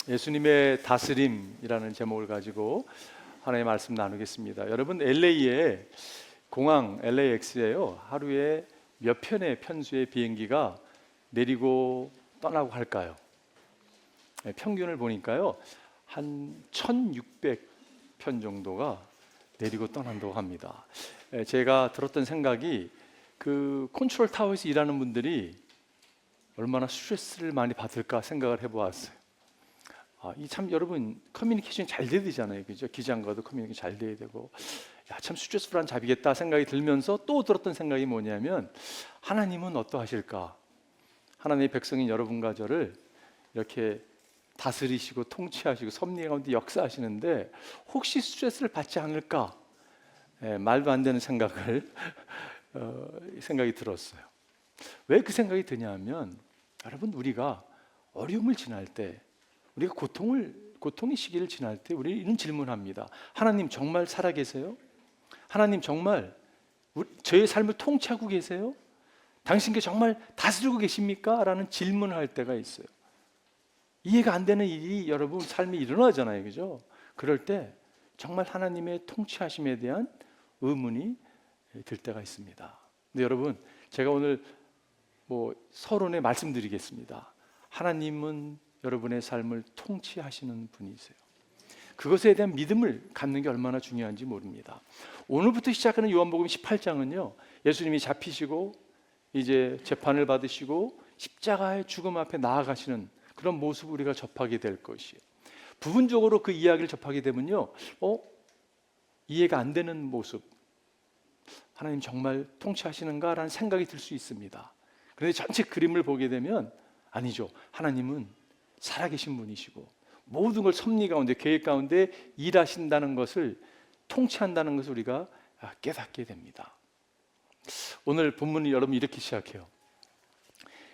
예수님의 다스림이라는 제목을 가지고 하나의 말씀 나누겠습니다. 여러분, LA에 공항 LAX에요. 하루에 몇 편의 편수의 비행기가 내리고 떠나고 할까요? 평균을 보니까요, 한 1600편 정도가 내리고 떠난다고 합니다. 제가 들었던 생각이 그 컨트롤 타워에서 일하는 분들이 얼마나 스트레스를 많이 받을까 생각을 해보았어요. 이 참 여러분 커뮤니케이션이 잘 돼야 되잖아요, 그죠? 기장과도 커뮤니케이션 잘 돼야 되고, 참 스트레스풀한 잡이겠다 생각이 들면서 또 들었던 생각이 뭐냐면, 하나님은 어떠하실까? 하나님의 백성인 여러분과 저를 이렇게 다스리시고 통치하시고 섭리 가운데 역사하시는데 혹시 스트레스를 받지 않을까? 말도 안 되는 생각을 생각이 들었어요. 왜 그 생각이 드냐면, 여러분, 우리가 어려움을 지날 때, 우리가 고통의 시기를 지날 때 우리 이런 질문합니다. 하나님 정말 살아계세요? 하나님 정말 저의 삶을 통치하고 계세요? 당신께 정말 다스리고 계십니까? 라는 질문을 할 때가 있어요. 이해가 안 되는 일이 여러분 삶에 일어나잖아요, 그죠? 그럴 때 정말 하나님의 통치하심에 대한 의문이 들 때가 있습니다. 근데 여러분, 제가 오늘 서론에 말씀드리겠습니다. 하나님은 여러분의 삶을 통치하시는 분이세요. 그것에 대한 믿음을 갖는 게 얼마나 중요한지 모릅니다. 오늘부터 시작하는 요한복음 18장은요, 예수님이 잡히시고 이제 재판을 받으시고 십자가의 죽음 앞에 나아가시는 그런 모습을 우리가 접하게 될 것이에요. 부분적으로 그 이야기를 접하게 되면요, 이해가 안 되는 모습, 하나님 정말 통치하시는가? 라는 생각이 들 수 있습니다. 그런데 전체 그림을 보게 되면 아니죠. 하나님은 살아계신 분이시고 모든 걸 섭리 가운데, 계획 가운데 일하신다는 것을, 통치한다는 것을 우리가 깨닫게 됩니다. 오늘 본문이 여러분 이렇게 시작해요.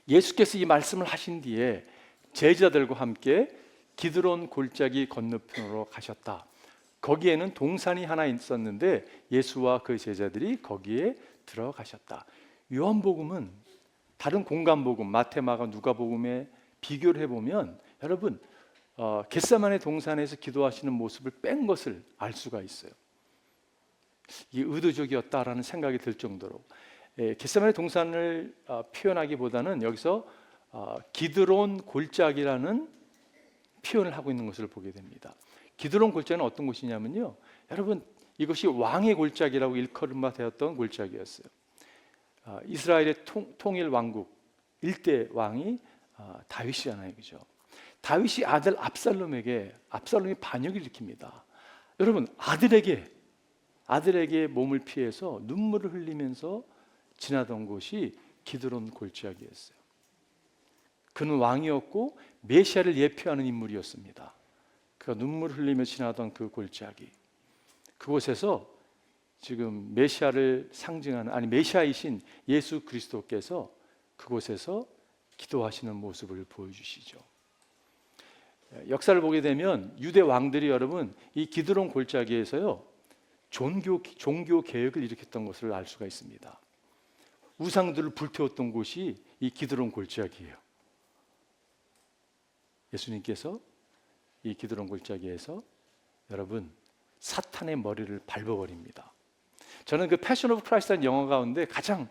예수께서 이 말씀을 하신 뒤에 제자들과 함께 기드론 골짜기 건너편으로 가셨다. 거기에는 동산이 하나 있었는데 예수와 그 제자들이 거기에 들어가셨다. 요한복음은 다른 공간복음, 마태, 마가, 누가복음에 비교를 해보면 여러분, 겟세마네 동산에서 기도하시는 모습을 뺀 것을 알 수가 있어요. 이게 의도적이었다라는 생각이 들 정도로, 겟세마네 동산을 표현하기보다는 여기서 기드론 골짜기라는 표현을 하고 있는 것을 보게 됩니다. 기드론 골짜기는 어떤 곳이냐면요, 여러분, 이것이 왕의 골짜기라고 일컬음마 되었던 골짜기였어요. 이스라엘의 통일 왕국 일대 왕이 다윗이잖아요, 그죠? 다윗이 아들 압살롬이 반역을 일으킵니다. 여러분, 아들에게 몸을 피해서 눈물을 흘리면서 지나던 곳이 기드론 골짜기였어요. 그는 왕이었고 메시아를 예표하는 인물이었습니다. 그가 눈물을 흘리며 지나던 그 골짜기, 그곳에서 지금 메시아를 상징하는, 메시아이신 예수 그리스도께서 그곳에서 기도하시는 모습을 보여주시죠. 역사를 보게 되면 유대 왕들이 여러분 이 기드론 골짜기에서요 종교 개혁을 일으켰던 것을 알 수가 있습니다. 우상들을 불태웠던 곳이 이 기드론 골짜기예요. 예수님께서 이 기드론 골짜기에서 여러분 사탄의 머리를 밟아버립니다. 저는 그 패션 오브 크라이스트라는 영화 가운데 가장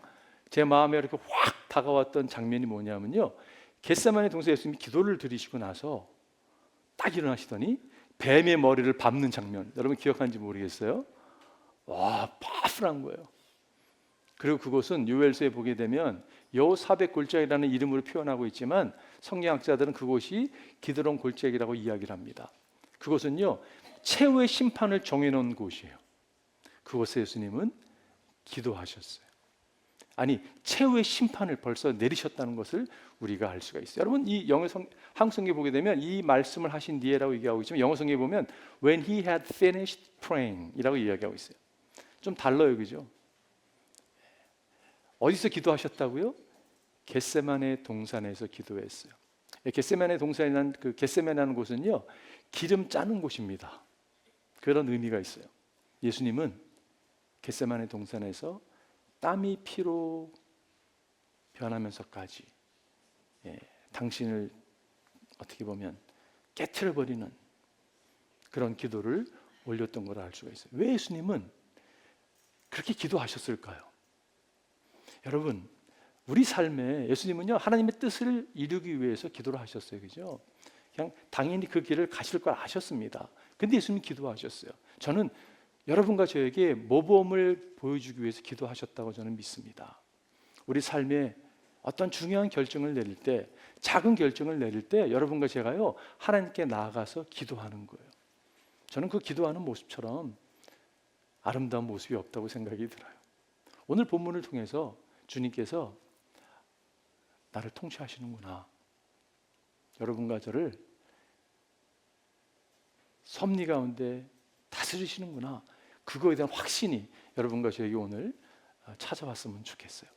제 마음에 이렇게 확 다가왔던 장면이 뭐냐면요, 겟세마네 동산에 예수님이 기도를 드리시고 나서 딱 일어나시더니 뱀의 머리를 밟는 장면, 여러분 기억하는지 모르겠어요? 와, 파워풀한 거예요. 그리고 그곳은 요엘서에 보게 되면 여호사벳 골짜기라는 이름으로 표현하고 있지만 성경학자들은 그곳이 기드론 골짜기라고 이야기를 합니다. 그곳은요 최후의 심판을 정해놓은 곳이에요. 그곳에 예수님은 기도하셨어요. 최후의 심판을 벌써 내리셨다는 것을 우리가 알 수가 있어요. 여러분, 이 한국 성경에 보게 되면 이 말씀을 하신 뒤에라고 얘기하고 있지만 영어 성경에 보면 when he had finished praying 이라고 이야기하고 있어요. 좀 달라요, 그죠? 어디서 기도하셨다고요? 겟세마네 동산에서 기도했어요. 겟세마네 동산이라는 그 겟세마네라는 곳은요 기름 짜는 곳입니다. 그런 의미가 있어요. 예수님은 겟세마네 동산에서 땀이 피로 변하면서까지 당신을 어떻게 보면 깨트려버리는 그런 기도를 올렸던 걸 알 수가 있어요. 왜 예수님은 그렇게 기도하셨을까요? 여러분, 우리 삶에 예수님은요, 하나님의 뜻을 이루기 위해서 기도를 하셨어요. 그죠? 그냥 당연히 그 길을 가실 걸 아셨습니다. 근데 예수님이 기도하셨어요. 저는 여러분과 저에게 모범을 보여주기 위해서 기도하셨다고 저는 믿습니다. 우리 삶에 어떤 중요한 결정을 내릴 때, 작은 결정을 내릴 때 여러분과 제가요, 하나님께 나아가서 기도하는 거예요. 저는 그 기도하는 모습처럼 아름다운 모습이 없다고 생각이 들어요. 오늘 본문을 통해서 주님께서 나를 통치하시는구나, 여러분과 저를 섭리 가운데 다스리시는구나, 그거에 대한 확신이 여러분과 저에게 오늘 찾아왔으면 좋겠어요.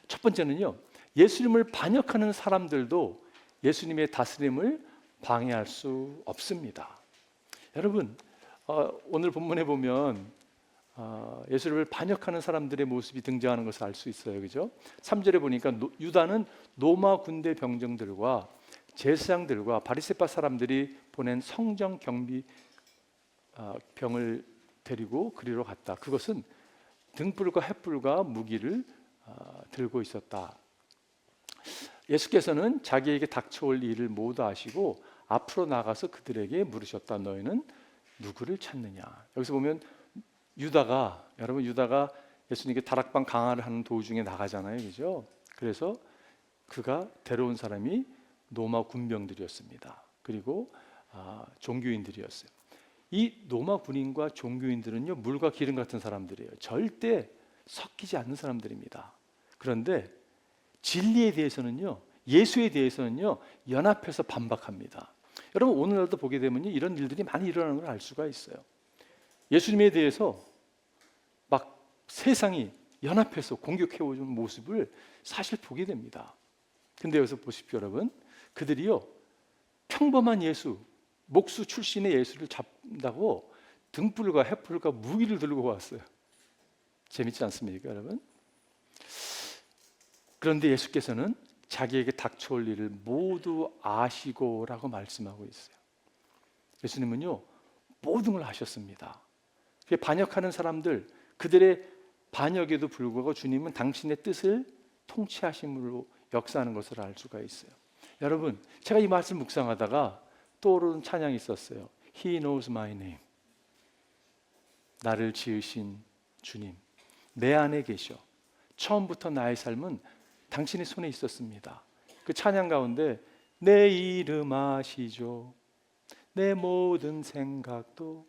첫 번째는요, 예수님을 반역하는 사람들도 예수님의 다스림을 방해할 수 없습니다. 여러분, 오늘 본문에 보면 예수님을 반역하는 사람들의 모습이 등장하는 것을 알 수 있어요. 그죠? 3절에 보니까 유다는 로마 군대 병정들과 제사장들과 바리새파 사람들이 보낸 성정 경비 병을 데리고 그리로 갔다. 그것은 등불과 횃불과 무기를 들고 있었다. 예수께서는 자기에게 닥쳐올 일을 모두 아시고 앞으로 나가서 그들에게 물으셨다. 너희는 누구를 찾느냐? 여기서 보면 유다가, 여러분, 유다가 예수님께 다락방 강화를 하는 도중에 나가잖아요. 그죠? 그래서 그가 데려온 사람이 로마 군병들이었습니다. 그리고 종교인들이었어요. 이 로마 군인과 종교인들은요, 물과 기름 같은 사람들이에요. 절대 섞이지 않는 사람들입니다. 그런데 진리에 대해서는요, 예수에 대해서는요, 연합해서 반박합니다. 여러분, 오늘날도 보게 되면요, 이런 일들이 많이 일어나는 걸 알 수가 있어요. 예수님에 대해서 막 세상이 연합해서 공격해오는 모습을 사실 보게 됩니다. 근데 여기서 보십시오, 여러분. 그들이요, 평범한 예수, 목수 출신의 예수를 잡는다고 등불과 횃불과 무기를 들고 왔어요. 재밌지 않습니까, 여러분? 그런데 예수께서는 자기에게 닥쳐올 일을 모두 아시고라고 말씀하고 있어요. 예수님은요, 모든 걸 아셨습니다. 반역하는 사람들, 그들의 반역에도 불구하고 주님은 당신의 뜻을 통치하심으로 역사하는 것을 알 수가 있어요. 여러분, 제가 이 말씀 묵상하다가 떠오르는 찬양이 있었어요. He knows my name. 나를 지으신 주님, 내 안에 계셔. 처음부터 나의 삶은 당신의 손에 있었습니다. 그 찬양 가운데 내 이름 아시죠? 내 모든 생각도,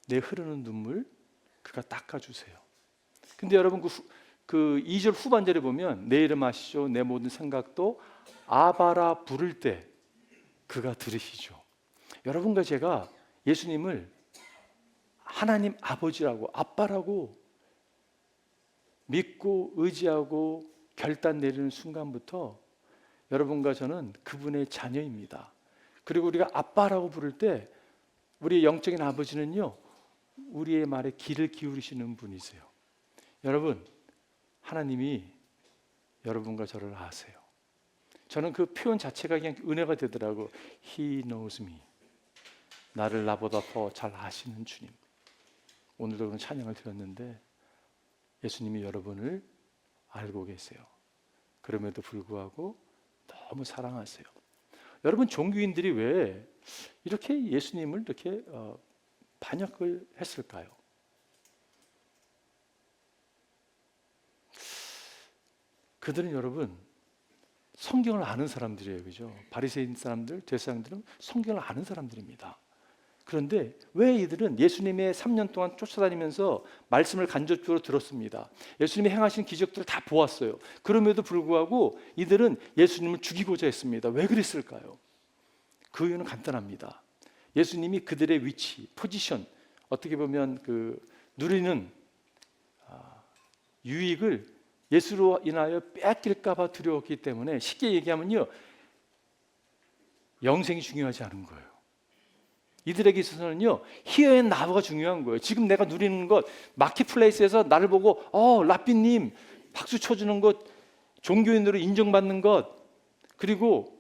내 흐르는 눈물 그가 닦아주세요. 근데 여러분, 그 2절 후반절에 보면 내 이름 아시죠? 내 모든 생각도 아바라 부를 때 그가 들으시죠. 여러분과 제가 예수님을 하나님 아버지라고, 아빠라고 믿고 의지하고 결단 내리는 순간부터 여러분과 저는 그분의 자녀입니다. 그리고 우리가 아빠라고 부를 때 우리의 영적인 아버지는요, 우리의 말에 귀를 기울이시는 분이세요. 여러분, 하나님이 여러분과 저를 아세요. 저는 그 표현 자체가 그냥 은혜가 되더라고. He knows me. 나를 나보다 더 잘 아시는 주님. 오늘도 그런 찬양을 드렸는데 예수님이 여러분을 알고 계세요. 그럼에도 불구하고 너무 사랑하세요. 여러분, 종교인들이 왜 이렇게 예수님을 이렇게 반역을 했을까요? 그들은 여러분 성경을 아는 사람들이에요. 그죠? 바리새인 사람들, 제사장들은 성경을 아는 사람들입니다. 그런데 왜 이들은 예수님의 3년 동안 쫓아다니면서 말씀을 간접적으로 들었습니다. 예수님이 행하신 기적들을 다 보았어요. 그럼에도 불구하고 이들은 예수님을 죽이고자 했습니다. 왜 그랬을까요? 그 이유는 간단합니다. 예수님이 그들의 위치, 포지션, 어떻게 보면 그 누리는 유익을 예수로 인하여 뺏길까 봐 두려웠기 때문에, 쉽게 얘기하면요, 영생이 중요하지 않은 거예요. 이들에게 있어서는요, here and now가 중요한 거예요. 지금 내가 누리는 것, 마켓플레이스에서 나를 보고 라삐님 박수 쳐주는 것, 종교인으로 인정받는 것, 그리고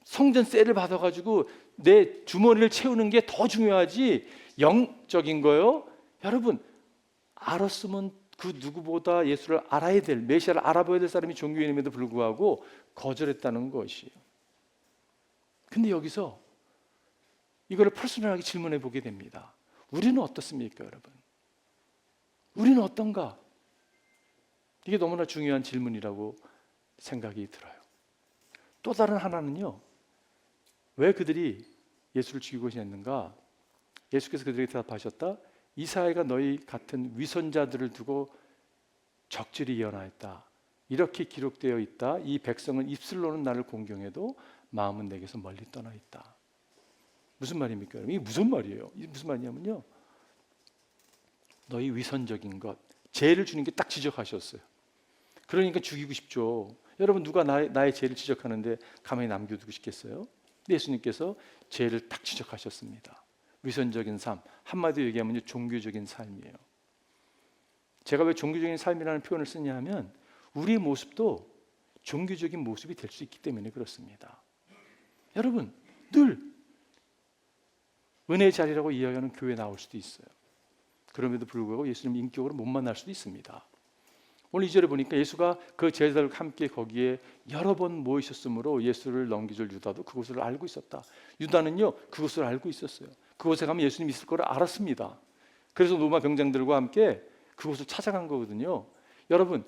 성전세를 받아가지고 내 주머니를 채우는 게 더 중요하지 영적인 거요. 여러분, 알았으면 그 누구보다 예수를 알아야 될, 메시아를 알아봐야 될 사람이 종교인임에도 불구하고 거절했다는 것이에요. 근데 여기서 이거를 퍼스널하게 질문해 보게 됩니다. 우리는 어떻습니까, 여러분? 우리는 어떤가? 이게 너무나 중요한 질문이라고 생각이 들어요. 또 다른 하나는요, 왜 그들이 예수를 죽이고 했는가? 예수께서 그들에게 대답하셨다. 이사야가 너희 같은 위선자들을 두고 적절히 예언하였다. 이렇게 기록되어 있다. 이 백성은 입술로는 나를 공경해도 마음은 내게서 멀리 떠나 있다. 무슨 말입니까? 이게 무슨 말이에요? 이게 무슨 말이냐면요, 너희 위선적인 것, 죄를 주는 게 딱 지적하셨어요. 그러니까 죽이고 싶죠. 여러분, 누가 나의 죄를 지적하는데 가만히 남겨두고 싶겠어요? 예수님께서 죄를 딱 지적하셨습니다. 위선적인 삶, 한마디로 얘기하면 종교적인 삶이에요. 제가 왜 종교적인 삶이라는 표현을 쓰냐 하면 우리의 모습도 종교적인 모습이 될 수 있기 때문에 그렇습니다. 여러분, 늘 은혜의 자리라고 이야기하는 교회에 나올 수도 있어요. 그럼에도 불구하고 예수님 인격으로 못 만날 수도 있습니다. 오늘 2절에 보니까 예수가 그 제자들과 함께 거기에 여러 번 모이셨으므로 예수를 넘겨줄 유다도 그곳을 알고 있었다. 유다는요, 그곳을 알고 있었어요. 그곳에 가면 예수님이 있을 거를 알았습니다. 그래서 로마 병장들과 함께 그곳을 찾아간 거거든요. 여러분,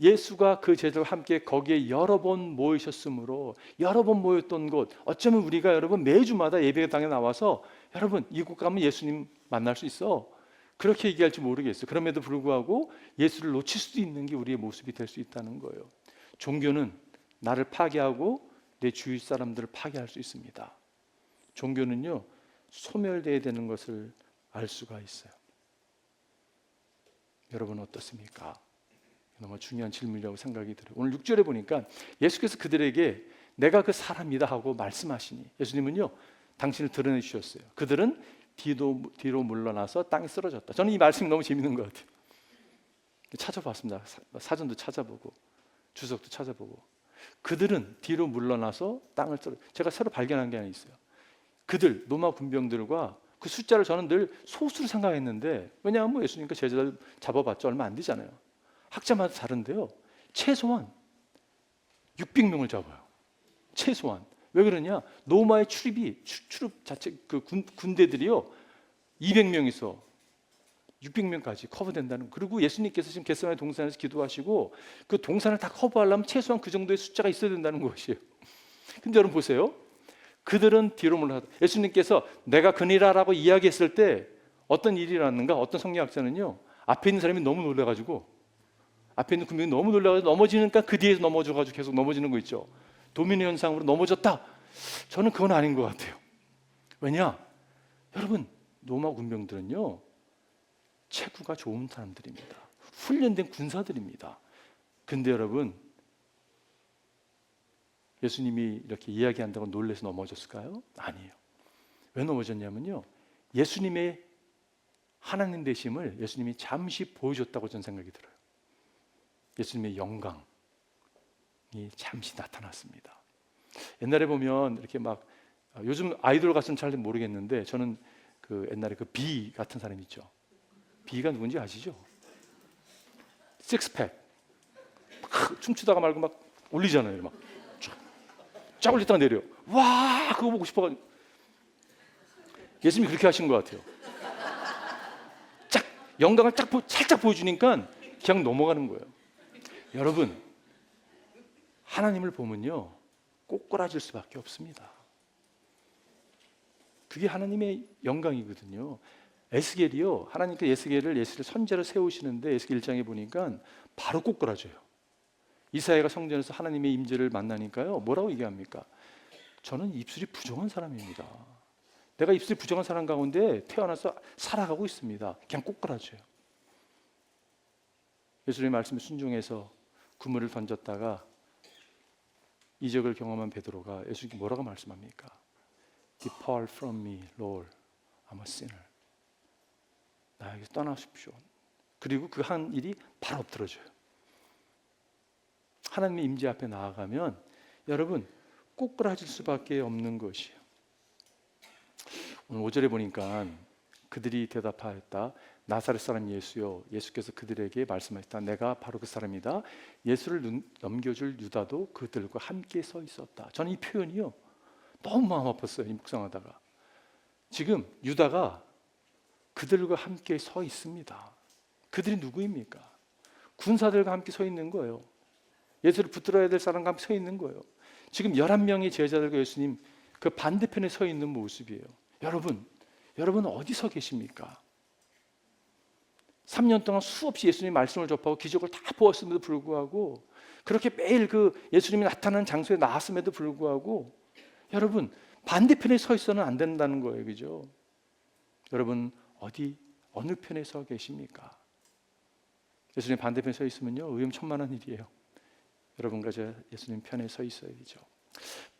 예수가 그 제자들과 함께 거기에 여러 번 모이셨으므로, 여러 번 모였던 곳, 어쩌면 우리가 여러분 매주마다 예배당에 나와서 여러분 이곳 가면 예수님 만날 수 있어, 그렇게 얘기할지 모르겠어요. 그럼에도 불구하고 예수를 놓칠 수도 있는 게 우리의 모습이 될 수 있다는 거예요. 종교는 나를 파괴하고 내 주위 사람들을 파괴할 수 있습니다. 종교는요, 소멸되어야 되는 것을 알 수가 있어요. 여러분 어떻습니까? 너무 중요한 질문이라고 생각이 들어요. 오늘 6절에 보니까 예수께서 그들에게 내가 그 사람이다 하고 말씀하시니, 예수님은요 당신을 드러내 주셨어요. 그들은 뒤로 물러나서 땅에 쓰러졌다. 저는 이 말씀이 너무 재밌는 것 같아요. 찾아봤습니다. 사전도 찾아보고 주석도 찾아보고. 그들은 뒤로 물러나서 땅을 제가 새로 발견한 게 하나 있어요. 그들, 로마 군병들과 그 숫자를 저는 늘 소수로 생각했는데, 왜냐하면 뭐 예수님과 제자들 잡아봤자 얼마 안 되잖아요. 학자마다 다른데요, 최소한 600명을 잡아요. 최소한. 왜 그러냐? 로마의 출입 자체 그 군대들이요 200명에서 600명까지 커버된다는. 그리고 예수님께서 지금 겟세마네 동산에서 기도하시고 그 동산을 다 커버하려면 최소한 그 정도의 숫자가 있어야 된다는 것이에요. 근데 여러분 보세요. 그들은 뒤로 물러나. 예수님께서 내가 그니라라고 이야기했을 때 어떤 일이 일어났는가? 어떤 성경학자는요, 앞에 있는 사람이 너무 놀라가지고, 앞에 있는 군병이 너무 놀라가지고 넘어지니까 그 뒤에서 넘어져가지고 계속 넘어지는 거 있죠. 도미노 현상으로 넘어졌다. 저는 그건 아닌 것 같아요. 왜냐? 여러분, 로마 군병들은요 체구가 좋은 사람들입니다. 훈련된 군사들입니다. 근데 여러분, 예수님이 이렇게 이야기한다고 놀라서 넘어졌을까요? 아니에요. 왜 넘어졌냐면요, 예수님의 하나님 되심을 예수님이 잠시 보여줬다고 저는 생각이 들어요. 예수님의 영광이 잠시 나타났습니다. 옛날에 보면 이렇게 막, 요즘 아이돌 가수는 잘 모르겠는데 저는 그 옛날에 그 비 같은 사람 있죠. 비가 누군지 아시죠? 식스팩 막 춤추다가 말고 막 올리잖아요. 막 쫙 올렸다가 내려. 와, 그거 보고 싶어가지고. 예수님이 그렇게 하신 것 같아요. 쫙 영광을 살짝 보여주니까 그냥 넘어가는 거예요. 여러분, 하나님을 보면요 꼬꾸라질 수밖에 없습니다. 그게 하나님의 영광이거든요. 에스겔이요, 하나님께 예스겔을 선지자로 세우시는데 에스겔 1장에 보니까 바로 꼬꾸라져요. 이사야가 성전에서 하나님의 임재를 만나니까요 뭐라고 얘기합니까? 저는 입술이 부정한 사람입니다. 내가 입술이 부정한 사람 가운데 태어나서 살아가고 있습니다. 그냥 꼬꾸라져요. 예수님의 말씀에 순종해서 그물을 던졌다가 이적을 경험한 베드로가 예수님께 뭐라고 말씀합니까? Depart from me, Lord, I'm a sinner. 나에게서 떠나십시오. 그리고 그 한 일이 바로 엎드러져요. 하나님의 임재 앞에 나아가면 여러분 꼬꾸라질 수밖에 없는 것이에요. 오늘 5절에 보니까 그들이 대답하였다. 나사렛 사람 예수요. 예수께서 그들에게 말씀하셨다. 내가 바로 그 사람이다. 예수를 넘겨줄 유다도 그들과 함께 서 있었다. 저는 이 표현이요, 너무 마음 아팠어요. 이 묵상하다가. 지금 유다가 그들과 함께 서 있습니다. 그들이 누구입니까? 군사들과 함께 서 있는 거예요. 예수를 붙들어야 될 사람과 함께 서 있는 거예요. 지금 11명의 제자들과 예수님 그 반대편에 서 있는 모습이에요. 여러분 어디 서 계십니까? 3년 동안 수없이 예수님 말씀을 접하고 기적을 다 보았음에도 불구하고, 그렇게 매일 그 예수님이 나타나는 장소에 나왔음에도 불구하고 여러분 반대편에 서 있어는 안 된다는 거예요. 그죠? 여러분 어느 편에 서 계십니까? 예수님 반대편에 서 있으면요 위험천만한 일이에요. 여러분과 저 예수님 편에 서 있어야죠.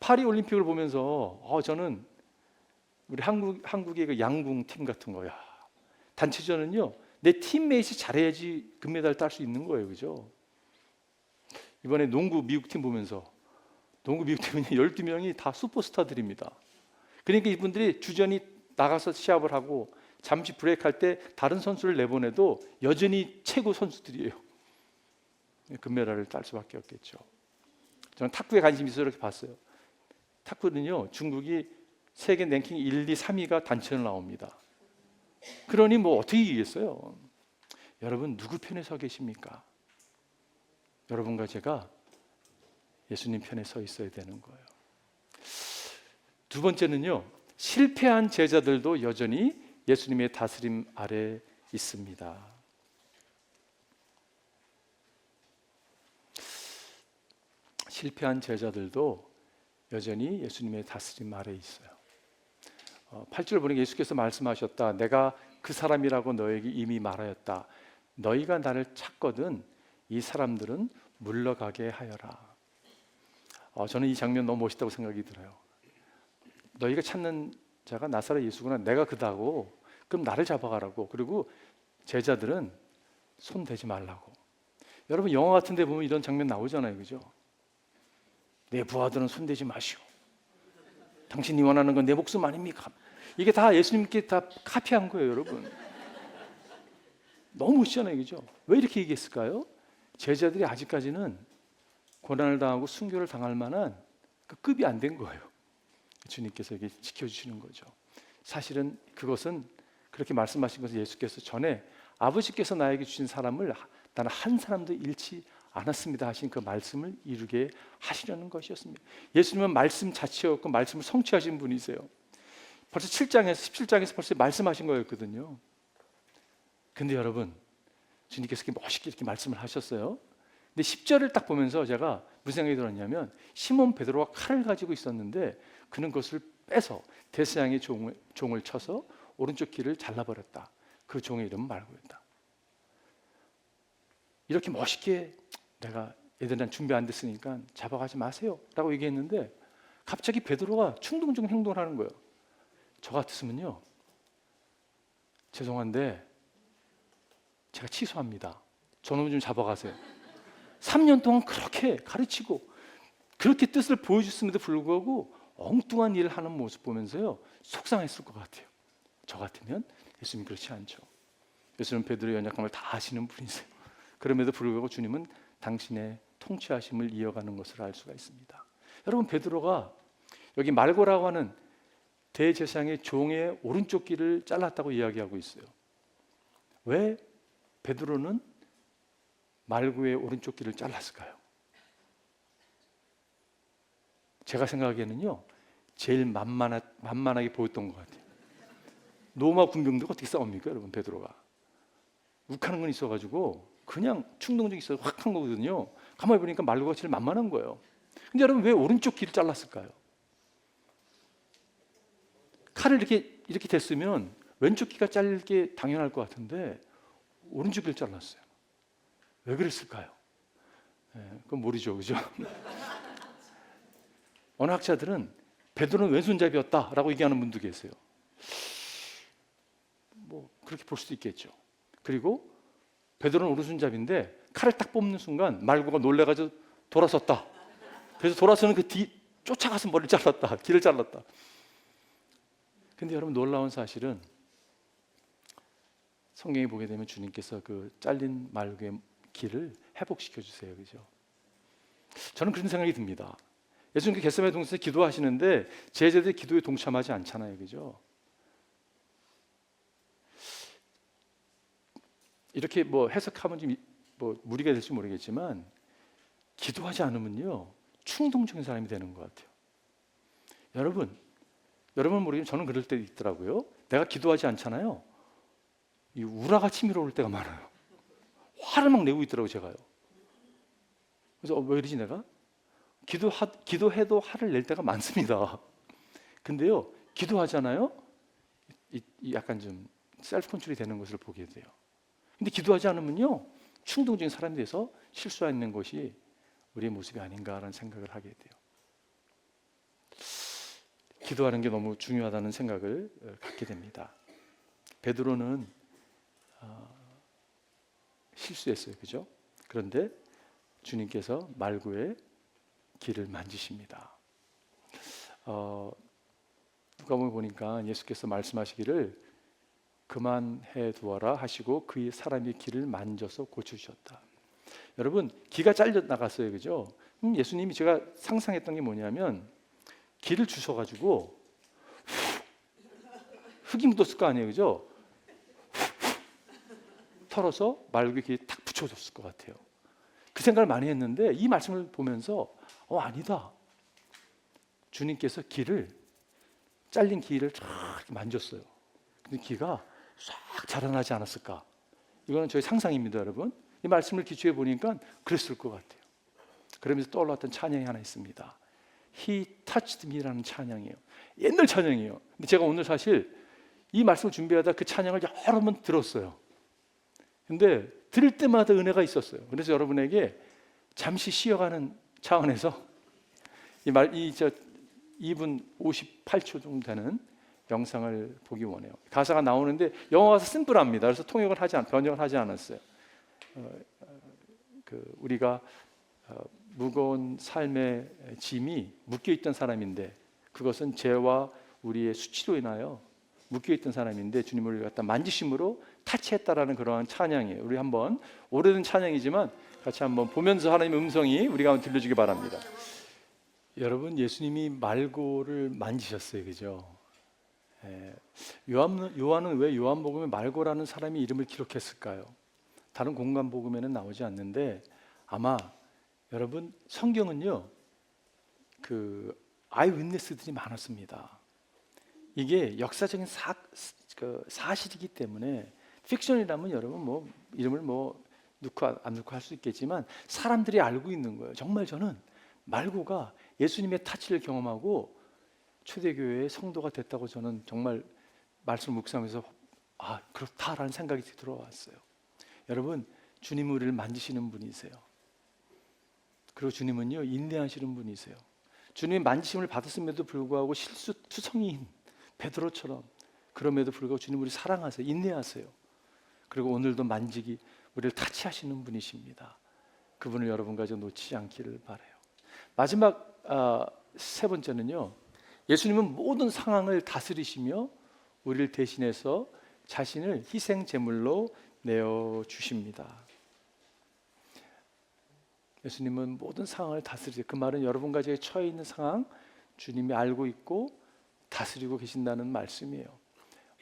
파리 올림픽을 보면서 저는 우리 한국의 그 양궁 팀 같은 거야. 단체전은요 내 팀메이트 잘해야지 금메달 딸 수 있는 거예요. 그죠? 이번에 농구 미국 팀 보면서, 농구 미국 팀은 12명이 다 슈퍼스타들입니다. 그러니까 이분들이 주전이 나가서 시합을 하고 잠시 브레이크할 때 다른 선수를 내보내도 여전히 최고 선수들이에요. 금메달을 딸 수밖에 없겠죠. 저는 탁구에 관심이 있어서 이렇게 봤어요. 탁구는요 중국이 세계 랭킹 1, 2, 3위가 단체로 나옵니다. 그러니 뭐 어떻게 이기겠어요? 여러분 누구 편에 서 계십니까? 여러분과 제가 예수님 편에 서 있어야 되는 거예요. 두 번째는요, 실패한 제자들도 여전히 예수님의 다스림 아래 있습니다. 실패한 제자들도 여전히 예수님의 다스림 아래 있어요. 8절 보니까 예수께서 말씀하셨다. 내가 그 사람이라고 너에게 이미 말하였다. 너희가 나를 찾거든 이 사람들은 물러가게 하여라. 저는 이 장면 너무 멋있다고 생각이 들어요. 너희가 찾는 자가 나사렛 예수구나. 내가 그다고. 그럼 나를 잡아가라고. 그리고 제자들은 손 대지 말라고. 여러분 영화 같은 데 보면 이런 장면 나오잖아요. 그죠? 내 부하들은 손 대지 마시오. 당신이 원하는 건 내 목숨 아닙니까? 이게 다 예수님께 다 카피한 거예요. 여러분 너무 멋있잖아요. 그죠? 왜 이렇게 얘기했을까요? 제자들이 아직까지는 고난을 당하고 순교를 당할 만한 그 급이 안 된 거예요. 주님께서 이게 지켜주시는 거죠. 사실은 그것은 그렇게 말씀하신 것은 예수께서 전에 아버지께서 나에게 주신 사람을 나는 한 사람도 잃지 않았습니다 하신 그 말씀을 이루게 하시려는 것이었습니다. 예수님은 말씀 자체였고 말씀을 성취하신 분이세요. 벌써 17장에서 벌써 말씀하신 거였거든요. 근데 여러분 주님께서 이렇게 멋있게 이렇게 말씀을 하셨어요. 근데 10절을 딱 보면서 제가 무슨 생각이 들었냐면, 시몬 베드로가 칼을 가지고 있었는데 그는 그것을 빼서 대서양의 종을 쳐서 오른쪽 귀를 잘라버렸다. 그 종의 이름은 말고였다. 이렇게 멋있게 내가 얘들은 준비 안 됐으니까 잡아가지 마세요 라고 얘기했는데 갑자기 베드로가 충동적인 행동을 하는 거예요. 저 같았으면요, 죄송한데 제가 취소합니다. 저놈 좀 잡아가세요. 3년 동안 그렇게 가르치고 그렇게 뜻을 보여줬음에도 불구하고 엉뚱한 일을 하는 모습 보면서요 속상했을 것 같아요. 저 같으면. 예수님 그렇지 않죠. 예수님은 베드로의 연약함을 다 아시는 분이세요. 그럼에도 불구하고 주님은 당신의 통치하심을 이어가는 것을 알 수가 있습니다. 여러분 베드로가 여기 말고라고 하는 대제사장의 종의 오른쪽 귀를 잘랐다고 이야기하고 있어요. 왜 베드로는 말고의 오른쪽 귀를 잘랐을까요? 제가 생각하기에는요 제일 만만하게 보였던 것 같아요. 로마 군병들과 어떻게 싸웁니까 여러분? 베드로가 욱하는 건 있어가지고 그냥 충동적이 있어서 확 한 거거든요. 가만히 보니까 말고가 제일 만만한 거예요. 근데 여러분 왜 오른쪽 귀를 잘랐을까요? 칼을 이렇게 됐으면 왼쪽 귀가 잘릴 게 당연할 것 같은데 오른쪽 귀를 잘랐어요. 왜 그랬을까요? 그건 모르죠, 그죠? 어느 학자들은 베드로는 왼손잡이였다라고 얘기하는 분도 계세요. 뭐 그렇게 볼 수도 있겠죠. 그리고 베드로는 오른손잡이인데 칼을 딱 뽑는 순간 말고가 놀래가지고 돌아섰다. 그래서 돌아서는 그 쫓아가서 머리를 잘랐다, 길을 잘랐다. 근데 여러분 놀라운 사실은 성경에 보게 되면 주님께서 그 잘린 말구의 길을 회복시켜 주세요. 그죠? 저는 그런 생각이 듭니다. 예수님께서 겟세마네 동산에서 기도하시는데 제자들이 기도에 동참하지 않잖아요. 그죠? 이렇게 뭐 해석하면 좀 뭐 무리가 될지 모르겠지만 기도하지 않으면요 충동적인 사람이 되는 것 같아요. 여러분 모르겠지만 저는 그럴 때 있더라고요. 내가 기도하지 않잖아요. 이 우라가 치밀어 올 때가 많아요. 화를 막 내고 있더라고요. 제가요. 그래서 왜 이러지 내가? 기도해도 화를 낼 때가 많습니다. 근데요 기도하잖아요. 이 약간 좀 셀프 컨트롤이 되는 것을 보게 돼요. 근데 기도하지 않으면요 충동적인 사람이 돼서 실수하는 것이 우리의 모습이 아닌가라는 생각을 하게 돼요. 기도하는 게 너무 중요하다는 생각을 갖게 됩니다. 베드로는 실수했어요. 그죠? 그런데 주님께서 말구의 길을 만지십니다. 누가복음 보니까 예수께서 말씀하시기를 그만해 두어라 하시고 그 사람의 길을 만져서 고쳐주셨다. 여러분 기가 잘려 나갔어요. 그죠? 예수님이 제가 상상했던 게 뭐냐면 길을 주셔가지고 흙이 묻었을 거 아니에요. 그죠? 털어서 말구에 길에 탁 붙여줬을 것 같아요. 그 생각을 많이 했는데 이 말씀을 보면서 아니다. 주님께서 잘린 길을 쫙 만졌어요. 근데 기가 싹 자라나지 않았을까? 이거는 저희 상상입니다, 여러분. 이 말씀을 기초해 보니까 그랬을 것 같아요. 그러면서 떠올랐던 찬양이 하나 있습니다. He touched me라는 찬양이에요. 옛날 찬양이에요. 근데 제가 오늘 사실 이 말씀을 준비하다 그 찬양을 여러 번 들었어요. 근데 들을 때마다 은혜가 있었어요. 그래서 여러분에게 잠시 쉬어가는 차원에서 2분 58초 정도 되는 영상을 보기 원해요. 가사가 나오는데 영어 가사 심플합니다. 그래서 번역을 하지 않았어요. 우리가 무거운 삶의 짐이 묶여있던 사람인데 그것은 죄와 우리의 수치로 인하여 묶여있던 사람인데 주님을 갖다 만지심으로 타치했다라는 그러한 찬양이에요. 우리 한번 오래된 찬양이지만 같이 한번 보면서 하나님의 음성이 우리가 한번 들려주기 바랍니다. 여러분 예수님이 말고를 만지셨어요. 그죠? 요한은 왜 요한복음에 말고라는 사람이 이름을 기록했을까요? 다른 공간복음에는 나오지 않는데 아마 여러분 성경은요 그 아이위트니스들이 많았습니다. 이게 역사적인 사실이기 때문에 픽션이라면 여러분 뭐 이름을 뭐 넣고 안 넣고 할 수 있겠지만 사람들이 알고 있는 거예요. 정말 저는 말고가 예수님의 타치를 경험하고 초대교회의 성도가 됐다고 저는 정말 말씀 묵상하면서 그렇다라는 생각이 들어왔어요. 여러분 주님은 우리를 만지시는 분이세요. 그리고 주님은요 인내하시는 분이세요. 주님의 만지심을 받았음에도 불구하고 실수투성이인 베드로처럼 그럼에도 불구하고 주님 우리 사랑하세요. 인내하세요. 그리고 오늘도 우리를 타치하시는 분이십니다. 그분을 여러분과 저 놓치지 않기를 바라요. 마지막 세 번째는요 예수님은 모든 상황을 다스리시며 우리를 대신해서 자신을 희생 제물로 내어주십니다. 예수님은 모든 상황을 다스리세요. 그 말은 여러분과 제가 처해 있는 상황 주님이 알고 있고 다스리고 계신다는 말씀이에요.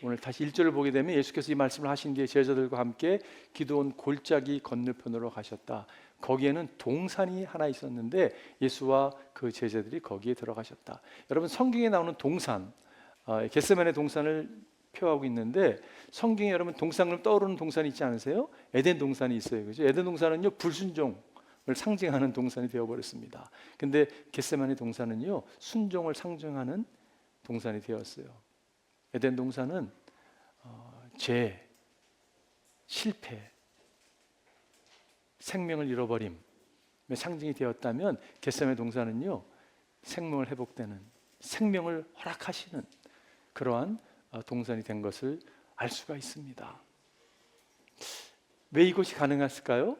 오늘 다시 1절을 보게 되면 예수께서 이 말씀을 하신 뒤에 제자들과 함께 기드온 골짜기 건너편으로 가셨다. 거기에는 동산이 하나 있었는데 예수와 그 제자들이 거기에 들어가셨다. 여러분 성경에 나오는 동산, 겟세마네 동산을 표하고 있는데 성경에 여러분 동산을 떠오르는 동산이 있지 않으세요? 에덴 동산이 있어요. 그죠? 에덴 동산은요 불순종을 상징하는 동산이 되어버렸습니다. 근데 겟세마네 동산은요 순종을 상징하는 동산이 되었어요. 에덴 동산은 죄, 실패, 생명을 잃어버림의 상징이 되었다면 겟세마네 동산은요 생명을 회복되는, 생명을 허락하시는 그러한 동산이 된 것을 알 수가 있습니다. 왜 이것이 가능했을까요?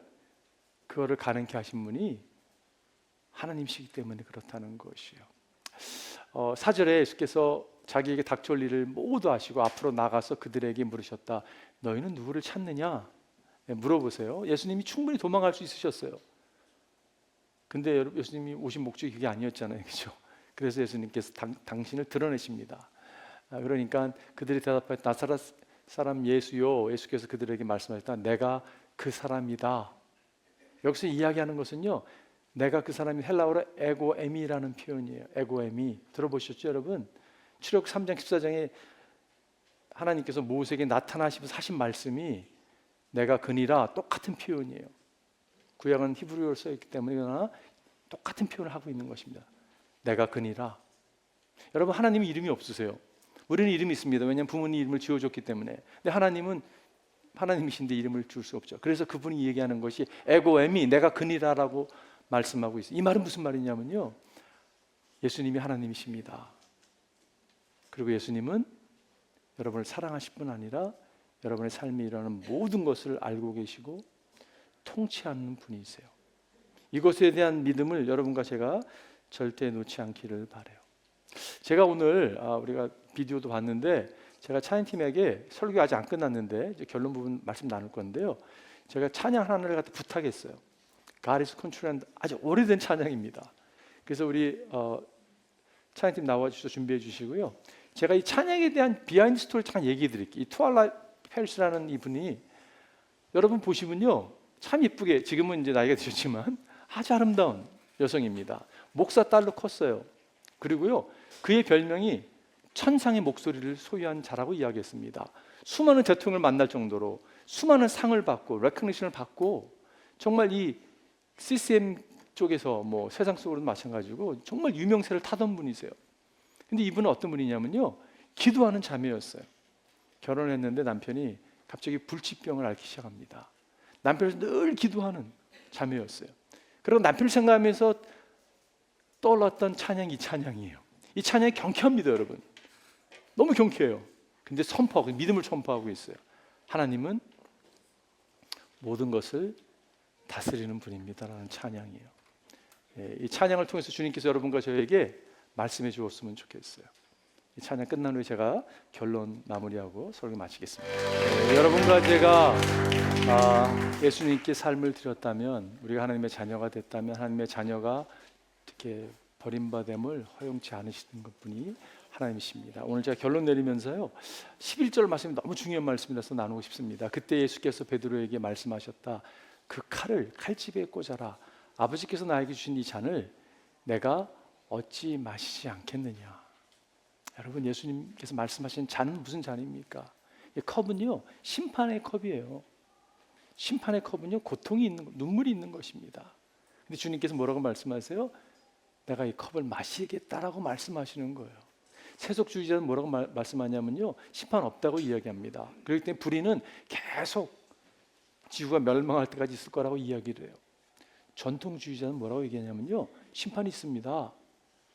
그거를 가능케 하신 분이 하나님이시기 때문에 그렇다는 것이요. 4절에 예수께서 자기에게 닥쳐올 일을 모두 아시고 앞으로 나가서 그들에게 물으셨다. 너희는 누구를 찾느냐? 네, 물어보세요. 예수님이 충분히 도망갈 수 있으셨어요. 근데 예수님이 오신 목적이 그게 아니었잖아요, 그렇죠? 그래서 예수님께서 당신을 드러내십니다. 그러니까 그들이 대답하여 나사렛 사람 예수요. 예수께서 그들에게 말씀하셨다. 내가 그 사람이다. 여기서 이야기하는 것은요, 내가 그 사람이 헬라어로 에고에미라는 표현이에요. 에고에미 들어보셨죠, 여러분? 출애굽 3장 14장에 하나님께서 모세에게 나타나시면서 하신 말씀이 내가 그니라 똑같은 표현이에요. 구약은 히브리어로 써있기 때문에 그러나 똑같은 표현을 하고 있는 것입니다. 내가 그니라. 여러분, 하나님은 이름이 없으세요. 우리는 이름이 있습니다. 왜냐하면 부모님 이름을 지어줬기 때문에. 근데 하나님은 하나님이신데 이름을 줄 수 없죠. 그래서 그분이 얘기하는 것이 에고에미, 내가 그니라라고 말씀하고 있어요. 이 말은 무슨 말이냐면요, 예수님이 하나님이십니다. 그리고 예수님은 여러분을 사랑하실 뿐 아니라 여러분의 삶에 일어나는 모든 것을 알고 계시고 통치하는 분이세요. 이것에 대한 믿음을 여러분과 제가 절대 놓지 않기를 바라요. 제가 오늘 우리가 비디오도 봤는데 제가 찬양팀에게 설교 아직 안 끝났는데 이제 결론 부분 말씀 나눌 건데요. 제가 찬양 하나를 갖다 부탁했어요. God is control한 아주 오래된 찬양입니다. 그래서 우리 찬양팀 나와주셔서 준비해 주시고요. 제가 이 찬양에 대한 비하인드 스토리 잠깐 얘기해 드릴게요. 이 투알라 페리스라는 이분이 여러분 보시면요, 참 예쁘게, 지금은 이제 나이가 드셨지만 아주 아름다운 여성입니다. 목사 딸로 컸어요. 그리고요, 그의 별명이 천상의 목소리를 소유한 자라고 이야기했습니다. 수많은 대통령을 만날 정도로 수많은 상을 받고 레코니션을 받고 정말 이 CCM 쪽에서 뭐 세상 속으로도 마찬가지고 정말 유명세를 타던 분이세요. 근데 이분은 어떤 분이냐면요, 기도하는 자매였어요. 결혼했는데 남편이 갑자기 불치병을 앓기 시작합니다. 남편이 늘 기도하는 자매였어요. 그리고 남편을 생각하면서 떠올랐던 찬양이 이 찬양이에요. 이 찬양이 경쾌합니다, 여러분. 너무 경쾌해요. 근데 선포하고 믿음을 선포하고 있어요. 하나님은 모든 것을 다스리는 분입니다라는 찬양이에요. 이 찬양을 통해서 주님께서 여러분과 저에게 말씀해 주었으면 좋겠어요. 이 찬양 끝난 후에 제가 결론 마무리하고 설교 마치겠습니다. 여러분과 제가 예수님께 삶을 드렸다면, 우리가 하나님의 자녀가 됐다면 하나님의 자녀가 이렇게 버림받음을 허용치 않으시는 것뿐이 하나님이십니다. 오늘 제가 결론 내리면서요, 11절 말씀이 너무 중요한 말씀이라서 나누고 싶습니다. 그때 예수께서 베드로에게 말씀하셨다. 그 칼을 칼집에 꽂아라. 아버지께서 나에게 주신 이 잔을 내가 어찌 마시지 않겠느냐. 여러분, 예수님께서 말씀하신 잔은 무슨 잔입니까? 이 컵은요, 심판의 컵이에요. 심판의 컵은요, 고통이 있는, 눈물이 있는 것입니다. 근데 주님께서 뭐라고 말씀하세요? 내가 이 컵을 마시겠다라고 말씀하시는 거예요. 세속주의자는 뭐라고 말씀하냐면요, 심판 없다고 이야기합니다. 그렇기 때문에 불의는 계속 지구가 멸망할 때까지 있을 거라고 이야기를 해요. 전통주의자는 뭐라고 얘기하냐면요, 심판이 있습니다.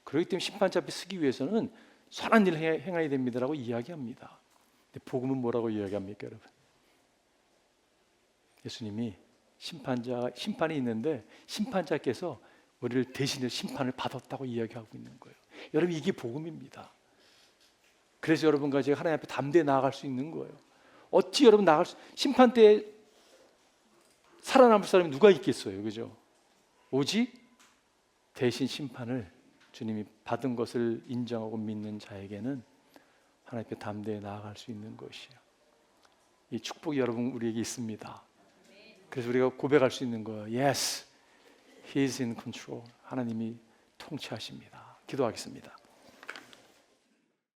그렇기 때문에 심판자 앞에 서기 위해서는 선한 일을 행해야 됩니다라고 이야기합니다. 근데 복음은 뭐라고 이야기합니까, 여러분? 예수님이 심판이 있는데 심판자께서 우리를 대신해 심판을 받았다고 이야기하고 있는 거예요. 여러분, 이게 복음입니다. 그래서 여러분과 제가 하나님 앞에 담대히 나아갈 수 있는 거예요. 어찌 여러분 심판 때에 살아남을 사람이 누가 있겠어요, 그죠? 오직 대신 심판을 주님이 받은 것을 인정하고 믿는 자에게는 하나님 앞에 담대히 나아갈 수 있는 것이에요. 이 축복이 여러분 우리에게 있습니다. 그래서 우리가 고백할 수 있는 거예요. Yes, He is in control. 하나님이 통치하십니다. 기도하겠습니다.